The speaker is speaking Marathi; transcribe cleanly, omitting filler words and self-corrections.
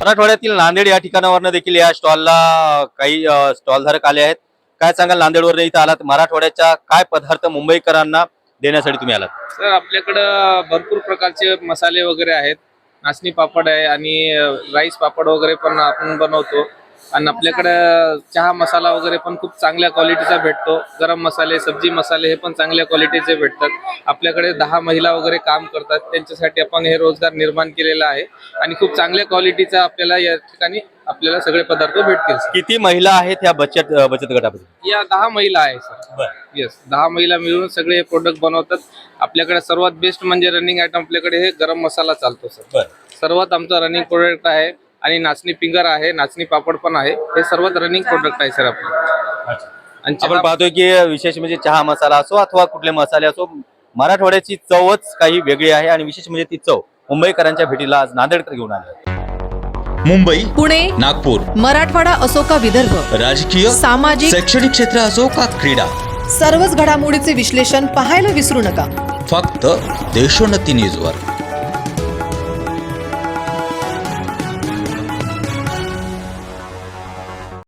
मराठवाड्यातील नांदेड या ठिकाणावरनं देखील या स्टॉलला काही स्टॉलधारक आले आहेत. काय सांगाल, नांदेडवरनं इथं आलात, मराठवाड्याच्या काय पदार्थ मुंबईकरांना देण्यासाठी तुम्ही आलात? सर, आपल्याकडं भरपूर प्रकारचे मसाले वगैरे आहेत. नाचणी पापड आहे आणि राईस पापड वगैरे पण आपण बनवतो. आणि आपल्याकडं चहा मसाला वगैरे पण खूप चांगल्या क्वालिटीचा भेटतो. गरम मसाले, सब्जी मसाले हे पण चांगल्या क्वालिटीचे भेटतात. आपल्याकडे 10 महिला वगैरे काम करतात, त्यांच्यासाठी आपण हे रोजगार निर्माण केलेला आहे आणि खूप चांगल्या क्वालिटीचा आपल्याला या ठिकाणी आपल्याला सगळे पदार्थ भेटतील. किती महिला आहेत या बचत गटामध्ये? या 10 महिला आहे सर. येस, 10 महिला मिळून सगळे हे प्रोडक्ट बनवतात. आपल्याकडे सर्वात बेस्ट म्हणजे रनिंग आयटम आपल्याकडे हे गरम मसाला चालतो सर. सर्वात आमचा रनिंग प्रोडक्ट आहे. आणि नाचणी फिंगर आहे, नाचणी पापड पण आहे. हे सर्वात रनिंग प्रोडक्ट आहे सर आपले. आणि आपण पाहतोय की विशेष म्हणजे चहा मसाला असो अथवा कुठले मसाले असो, मराठवाड्याची चवच काही वेगळी आहे. आणि विशेष म्हणजे ती चव मुंबईकरांच्या भेटीला आज नांदेडकर घेऊन आले. मुंबई, पुणे, नागपूर, मराठवाडा असो का विदर्भ, राजकीय, सामाजिक, शैक्षणिक क्षेत्र असो का क्रीडा, सर्वच घडामोडीचे विश्लेषण पाहायला विसरू नका. फक्त देशोन्नती न्यूजवर.